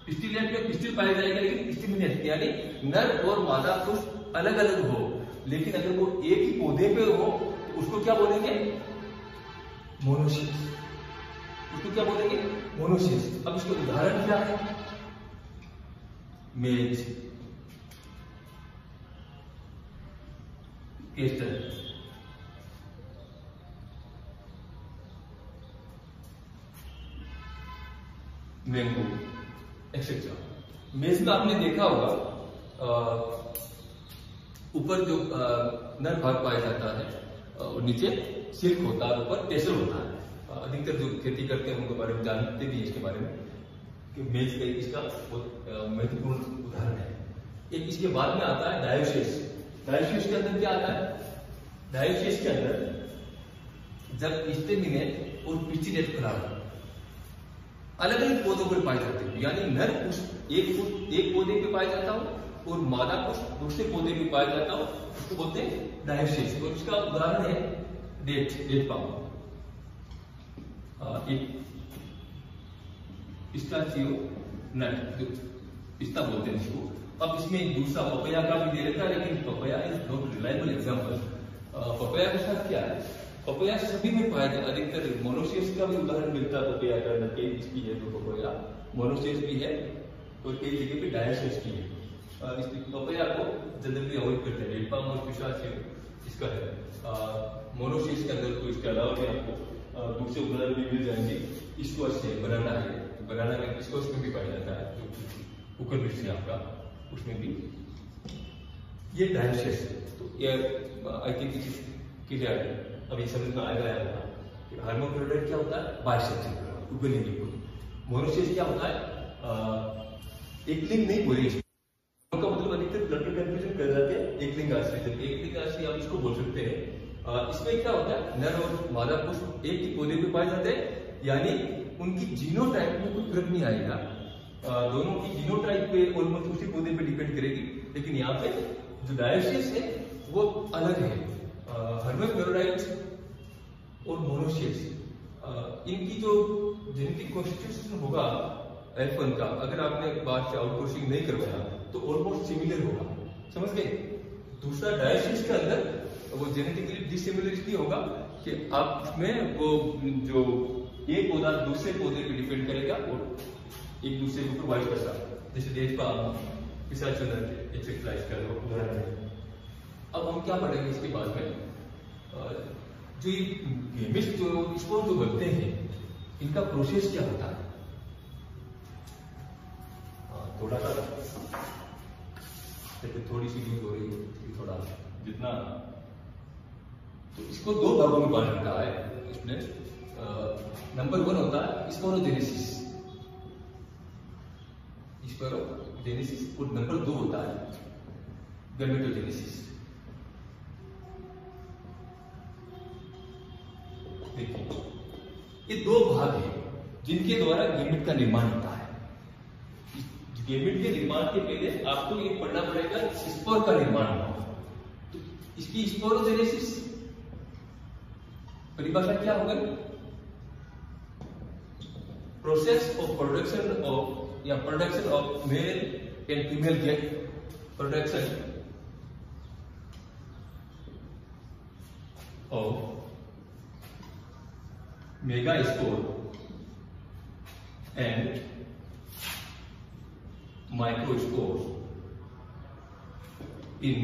Pistillate में pistil पाया जाएगा लेकिन स्टिमिनेट यानी नर और मादा पुष्प अलग अलग हो, लेकिन अगर वो एक ही पौधे पे हो तो उसको क्या बोलेंगे? मोनोसिस। उसको क्या बोलेंगे? मोनोसिस। अब इसका उदाहरण क्या है? मेज, केसर, मैंगो एक्सेट्रा। मेज में आपने देखा होगा ऊपर जो नर भाग पाया जाता है और नीचे सिल्क होता है, ऊपर टेसल होता है। अधिकतर जो खेती करते हैं उनके बारे में जानते भी हैं इसके बारे में कि मेज का इसका महत्वपूर्ण उदाहरण है। एक इसके बाद में आता है डायोसिस। डायोसिस के अंदर क्या आता है? डायोसिस के अंदर जब स्टेमिनेट और पिस्टिलेट खराब अलग अलग पौधों पर पाए जाते हैं, यानी नर पुष्प एक पौधे पे पाया जाता हो और मादा पुष्प दूसरे पौधे पे पाया जाता हो, उसको बोलते हैं डायोसिस। और इसका उदाहरण है डेट पाम, पिस्ताचियो नट, जो पिस्ता बोलते हैं इसको। अब इसमें दूसरा पपैया का भी दे रखा है, लेकिन papaya is not reliable example. Papaya के साथ क्या है? पपैया सभी में पाया जाता है, अधिकतर मोनोसिस का भी उदाहरण मिलता है पपैया का अंदर। कई इसकी है जो पपैया मोनोसिस भी है और कई जगह पे डायोसिस भी है। पपैया को जनरली अवॉइड करते हैं। डेट पाम और पिस्ताचियो इसका है। मोनोसिस के अंदर तो इसके अलावा भी आपको दूसरे उदाहरण भी मिल जाएंगे। स्क्वाश है, बनाना है, बनाना में स्क्वाश में भी पाया जाता है, जो कुकर मिर्च है आपका, उसमें भी ये डायोसिस है। तो ये I think it is clear. अभी समझ में आएगा कि हार्मोक्लोराइड क्या होता है? बाइसेक्सुअल उगनी। मोनोसिस क्या होता है? एक लिंग नहीं पूरी का मतलब अधिकतर ब्लड कंफ्यूजन कर जाते हैं एक लिंग आश्रित। एक लिंग आश्रित आप इसको बोल सकते हैं। इसमें क्या होता है? नर और मादा पुष्प एक ही पौधे पे पाए जाते हैं, यानी उनकी जीनोटाइप में कोई फर्क नहीं आएगा। दोनों की जीनोटाइप पे ऑलमोस्ट उसी पौधे पे डिपेंड करेगी। लेकिन यहाँ पे जो डायोसिस है वो अलग है। हार्मोक्लोराइड और मोनोसिस, इनकी जो जेनेटिक कॉन्स्टिट्यूशन होगा F1 का, अगर आपने बाहर से आउटसोर्सिंग नहीं करवाया तो ऑलमोस्ट सिमिलर होगा। समझ गए? दूसरा डायोसिस के अंदर वो जेनेटिकली डिसिमिलर इसलिए होगा कि आप उसमें वो जो एक पौधा दूसरे पौधे पे डिपेंड करेगा और एक दूसरे के ऊपर वाइस वर्सा, जैसे डेट पाम, पिस्ताचियो नट एक्सेट्रा इसका उदाहरण है। अब हम क्या पढ़ेंगे इसके बाद में? जो गेमिस्ट जो स्पोर जो बनते हैं, इनका प्रोसेस क्या होता है? थोड़ा सा थोड़ी सी यूज हो रही है, थोड़ा जितना, तो इसको दो भागों में बांट रखा है इसने। नंबर 1 होता है स्पोरोजेनेसिस, स्पोरोजेनेसिस, और नंबर 2 होता है गैमेटोजेनेसिस। देखिए, ये दो भाग हैं जिनके द्वारा गैमेट का निर्माण होता है। गैमेट के निर्माण के पहले आपको ये पढ़ना पड़ेगा स्पोर का निर्माण होगा। तो इसकी स्पोरोजेनेसिस परिभाषा क्या होगा? प्रोसेस ऑफ प्रोडक्शन ऑफ या production of male and female gamete production of megaspore and microspore in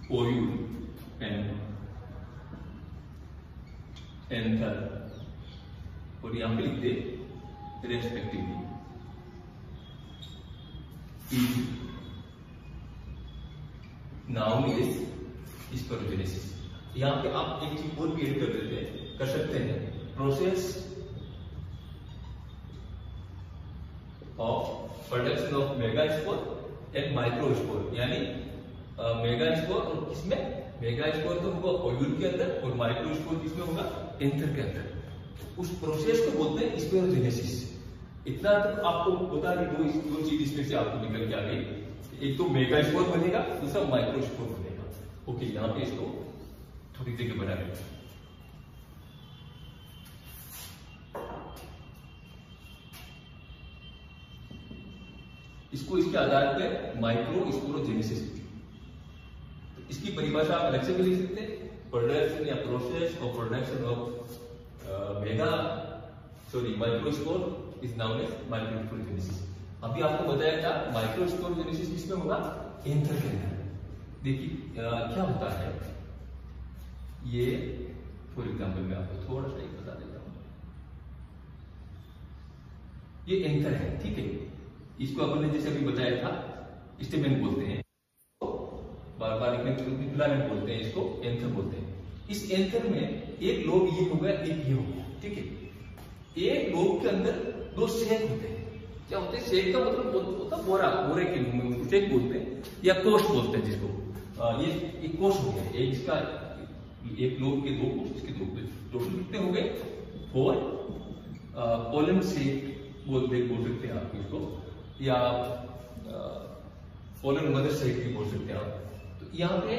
ovule and anther, और यहां पे लिख दे रेस्पेक्टिवली। Noun is sporogenesis. यहाँ पे आप एक चीज और भी ऐड कर सकते हैं, process of production of megaspore and microspore, यानी मेगास्पोर और किसमें? मेगास्पोर तो होगा ओव्यूल के अंदर और माइक्रोस्पोर किसमें होगा? एंथर के अंदर। उस प्रोसेस को बोलते हैं स्पोरोजेनेसिस। इतना तक आपको पता है, दो चीज इसमें से आपको निकल के आ गई। एक तो मेगास्पोर बनेगा, दूसरा माइक्रोस्पोर बनेगा। ओके, यहां पे इसको थोड़ी देर बना लें। इसको इसके आधार पे माइक्रोस्पोरोजेनेसिस, इसकी परिभाषा आप अलग से भी लिख सकते हैं, प्रोडक्शन या process of production of microspore is known as microsporogenesis. अभी आपको बताया था माइक्रोस्पोरोजेनेसिस किसमें होगा, एंथर के अंदर। देखिए क्या होता है, ये फॉर एग्जाम्पल मैं आपको थोड़ा सा बता देता हूं। ये एंकर है, ठीक है, इसको अपन ने जैसे अभी बताया था स्टेमेन बोलते हैं, बार बार फिलामेंट बोलते हैं, इसको एंथर बोलते हैं। इस एंथर में एक लोब ये हो गया, एक ये हो गया, ठीक है। एक लोब के अंदर दो सेक होते हैं। क्या होते हैं, सेक का मतलब होता है बोरा, बोरे के रूप में सेक बोलते हैं या कोष बोलते हैं जिसको। ये एक कोष हो गया, एक इसका एक लोब के दो कोष, इसके दो टोटल कितने हो गए, 4 पोलन सेक बोल सकते हैं आप इसको, या पोलन मदर सेक भी बोल सकते हैं आप। तो यहाँ पे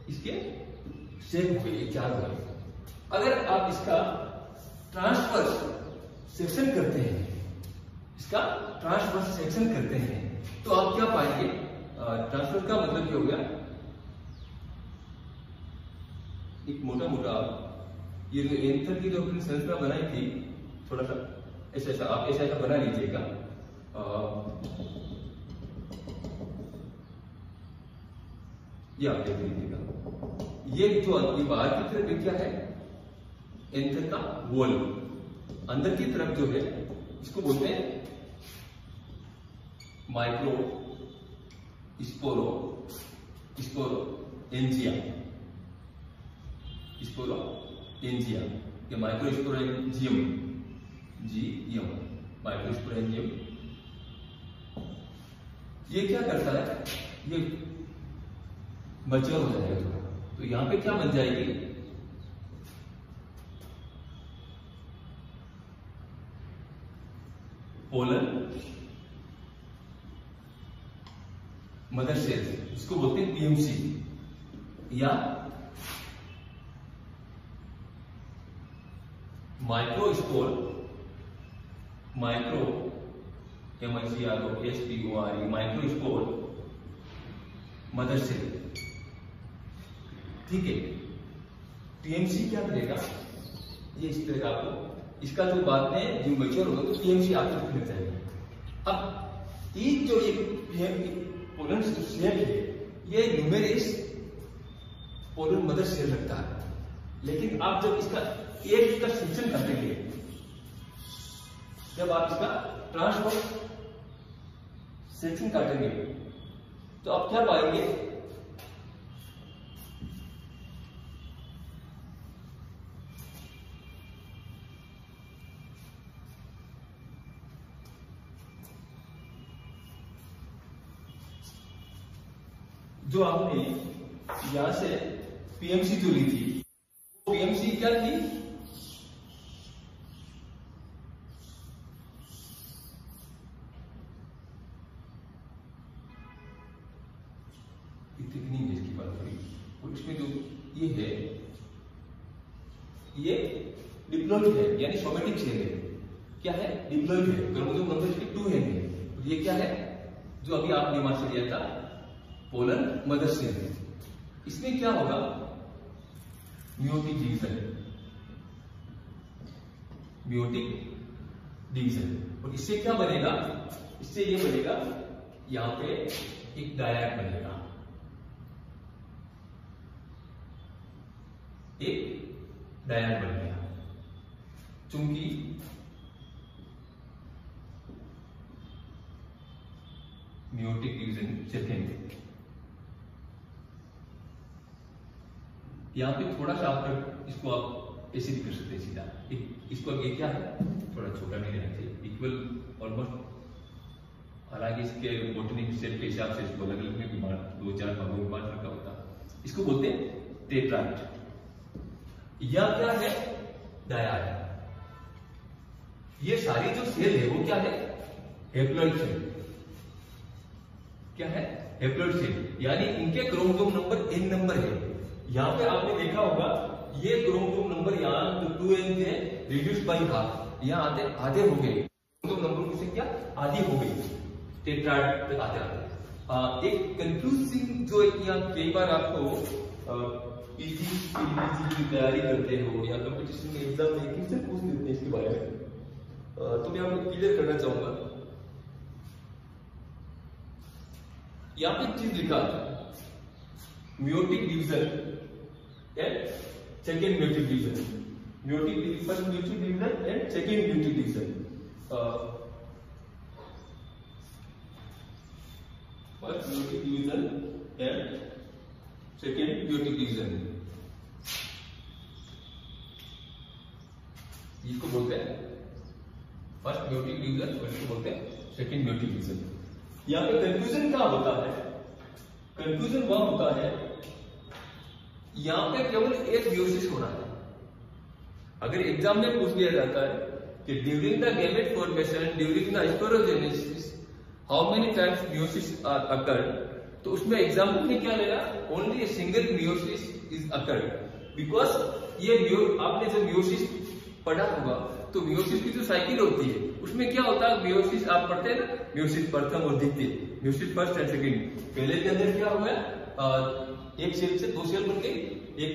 इसके सेक हो गए, 4 हो गए। अगर आप इसका ट्रांसवर्स सेक्शन करते हैं, इसका ट्रांसवर्स सेक्शन करते हैं, तो आप क्या पाएंगे, ट्रांसवर्स का मतलब क्या हो गया, एक मोटा मोटा ये जो एंथर की जो अपनी संरचना बनाई थी, थोड़ा सा ऐसा आप ऐसा बना लीजिएगा। ये आप देख लीजिएगा, ये जो बाहर की तरफ क्या है, एंथर का वॉल, अंदर की तरफ जो है इसको बोलते हैं माइक्रो स्पोरोएंजिया, स्पोरोएंजिया या माइक्रोस्पोरेंजियम, माइक्रोस्पोरेंजियम। ये क्या करता है, ये मैच्योर हो जाएगा, तो यहां पे क्या बन जाएगी, पोलन मदर सेल, इसको बोलते हैं पीएमसी, या microspore, micro MICROSPORE, microspore mother cell, ठीक है। पीएमसी क्या करेगा, ये इस तरह आपको, इसका जो बाद में जो मैच्योर होगा तो पीएमसी आपको मिल जाएगा। अब ये जो ये पोलन सेल है, ये न्यूमेरिस पोलन मदर सेल रखता है, लेकिन आप जब इसका सेक्शन करेंगे, जब आप इसका ट्रांसवर्स सेक्शन काटेंगे, तो आप क्या पाएंगे, जो आपने यहां से पीएमसी जो ली थी, पीएमसी क्या थी, कितनी है इसकी बात करी, और इसमें जो ये है, ये डिप्लॉइड है, यानी सोमेटिक सेल है। क्या है, डिप्लॉइड है, क्रोमोसोम नंबर इसके 2 है। ये क्या है, जो अभी आपने वहां से लिया था, पोलन मदर सेल है। इसमें क्या होगा, मियोटिक डिवीजन, और इससे क्या बनेगा, इससे ये बनेगा, यहां पे एक डायड बनेगा, एक डायड बन गया, चूंकि मियोटिक डिवीजन सेकेंड। यहां पे थोड़ा सा आप इसको आप ऐसे भी कर सकते हैं सीधा, इसको ये क्या है, थोड़ा छोटा नहीं रहना चाहिए, इक्वल ऑलमोस्ट। हालांकि इसके बोटनिक सेल के हिसाब से इसको अलग अलग में 2-4 भागों में बांट रखा होता है। इसको बोलते हैं टेट्राइड। या क्या है, डायड। ये सारी जो सेल है वो क्या है, हैप्लॉइड सेल। क्या है, हैप्लॉइड सेल, यानी इनके क्रोमोसोम नंबर n नंबर है। यहां पे आपने देखा होगा, ये क्रोमोसोम नंबर यहाँ जो 2n थे, रिड्यूस बाई हाफ, यहाँ आधे हो गए, क्रोमोसोम नंबर से क्या आधी हो गई। टेट्राड पे आते आते एक कंफ्यूजिंग जो यहाँ कई बार आपको पीजी की तैयारी करते हो या कंपटीशन में एग्जाम में किससे पूछ लेते हैं इसके बारे में, तो मैं आपको क्लियर करना चाहूंगा। यहाँ पे चीज लिखा है meiotic division and second meiotic division, meiotic first meiotic division and second meiotic division, first meiotic division and second meiotic division, इसको बोलते हैं फर्स्ट म्योटिक डिवीजन और इसको बोलते हैं सेकेंड म्योटिक डिवीजन। यहाँ पे कंफ्यूजन क्या होता है, कंफ्यूजन वह होता है यहाँ पे केवल एक मियोसिस हो रहा है। अगर एग्जाम में पूछ लिया जाता है कि during the gamete formation during the sporogenesis how many times meiosis are occurred, तो उसमें एग्जाम्पल में क्या लेगा, only a single meiosis is occurred, because ये आपने जब मियोसिस पढ़ा होगा तो मियोसिस की जो साइकिल होती है उसमें क्या होता है, मियोसिस आप पढ़ते हैं ना, मियोसिस प्रथम और द्वितीय, मियोसिस फर्स्ट एंड सेकंड। पहले के अंदर क्या हुआ, एक सेल से दो सेल बन गई, एक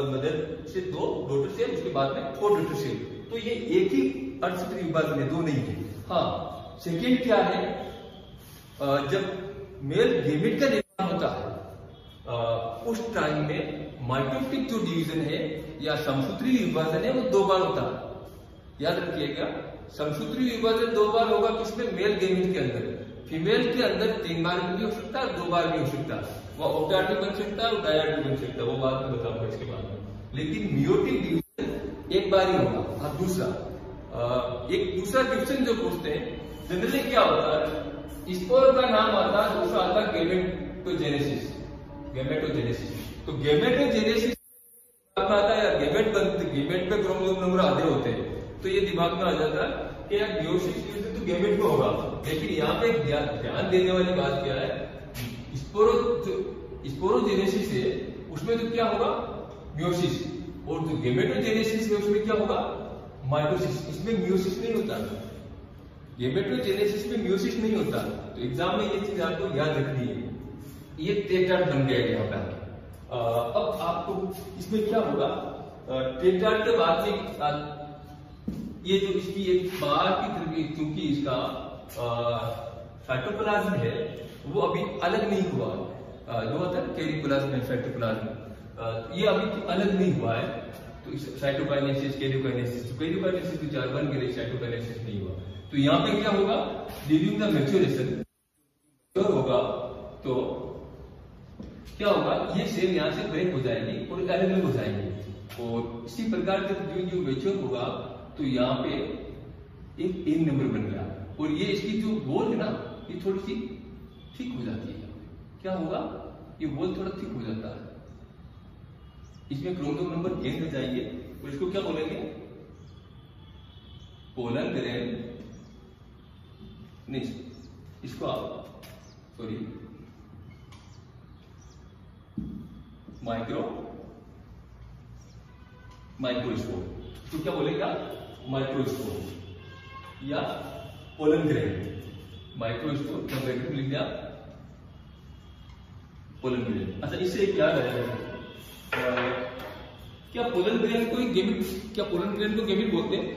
मदर से दो डॉटर सेल, उसके बाद में 4 डॉटर सेल, तो ये एक ही अर्धसूत्री विभाजन है, दो नहीं है। हाँ, सेकंड क्या है, जब मेल गैमेट का निर्माण होता है उस टाइम में माइटोटिक जो डिवीजन है या समसूत्री विभाजन है वो 2 बार होता है। याद रखिएगा, समसूत्री विभाजन 2 बार होगा किसमें, मेल गैमेट के अंदर। फीमेल के अंदर 3 बार भी हो सकता है, 2 बार भी हो सकता है, वो ऑक्टार्टिक बन सकता है, वो डायर्टिक बन सकता है, वो बाद में बताऊंगा इसके बाद में। लेकिन मियोटिक डिवीजन 1 बार ही होगा। अब दूसरा एक दूसरा क्वेश्चन जो पूछते हैं जनरली क्या होता है, स्पोर का नाम आता है, दूसरा आता है गैमेटोजेनेसिस, गैमेटोजेनेसिस। तो गैमेटोजेनेसिस आता है या गैमेट बनते, गैमेट पे क्रोमोसोम नंबर आधे होते हैं, तो ये दिमाग में आ जाता है कि यार मियोसिस तो गैमेट में होगा। लेकिन यहाँ पे ध्यान देने वाली बात क्या है, स्पोरोजेनेसिस है उसमें तो क्या होगा, मियोसिस, और जो गैमेटोजेनेसिस है उसमें क्या होगा, माइटोसिस। इसमें मियोसिस नहीं होता, गैमेटोजेनेसिस में मियोसिस नहीं होता। तो एग्जाम में ये चीज आपको याद रखनी है। ये टेट्राड बन गया यहाँ पे। अब आपको इसमें क्या होगा, टेट्राड के बाद में ये जो इसकी एक बाहर की तरफ, क्योंकि इसका साइटोप्लाज्म है वो अभी अलग नहीं हुआ, जो होता है कैरियोप्लाज्म, साइटोप्लाज्म, ये अभी अलग नहीं हुआ है। तो साइटोकाइनेसिस, कैरियोकाइनेसिस, तो कैरियोकाइनेसिस तो 4 बन गए, साइटोकाइनेसिस नहीं हुआ। तो यहाँ पे क्या होगा, ड्यूरिंग द मैच्योरेशन होगा तो क्या होगा, ये सेल यहाँ से ब्रेक हो जाएगी और अलग अलग हो जाएंगे। और इसी प्रकार जब जो मैच्योर होगा तो यहाँ पे एक एन नंबर बन गया, और ये इसकी जो वॉल है ना, ये थोड़ी सी थिक हो जाती है। क्या होगा, ये वॉल थोड़ा थिक हो जाता है, इसमें क्रोमोसोम नंबर एन में जाएंगे और इसको क्या बोलेंगे, पोलन ग्रेन, नहीं इसको आप सॉरी माइक्रोस्कोप, तो क्या बोलेगा, माइक्रोस्कोप या पोलन ग्रेन। माइक्रोस्कोप का ब्रैकेट में लिख दिया पोलन ग्रेन। अच्छा, इससे क्या रहेगा, क्या पोलन ग्रेन को गैमेट, क्या पोलन ग्रेन को गैमेट बोलते हैं?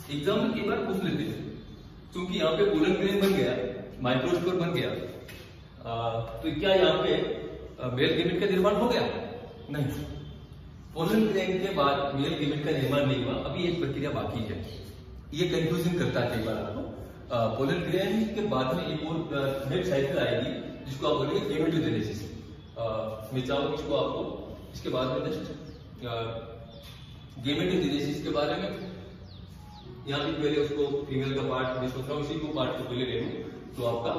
एग्जाम में कई बार पूछ लेते हैं, क्योंकि यहाँ पे पोलन ग्रेन बन गया, माइक्रोस्कोप बन गया, तो क्या यहाँ पे मेल गैमेट का निर्माण हो गया? नहीं, पोलन ग्रेन के बाद मेल गैमेट का निर्माण नहीं हुआ, अभी एक प्रक्रिया बाकी है। ये कंफ्यूजन करता है कई बार आपको। पोलन ग्रेन के बाद में एक और नेक्स्ट साइकिल आएगी जिसको आप बोलेंगे गैमेटोजेनेसिस। मैं चाहूंगा इसको आपको इसके बाद में नेक्स्ट गैमेटोजेनेसिस के बारे में, यहाँ पे पहले उसको फीमेल का पार्ट मैं सोच रहा हूँ उसी को पार्ट को पहले ले लूं, तो आपका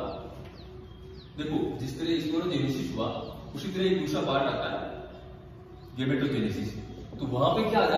देखो जिस तरह स्पोरोजेनेसिस हुआ उसी तरह एक दूसरा पार्ट आता है गैमेटोजेनेसिस। तो वहां पे क्या आता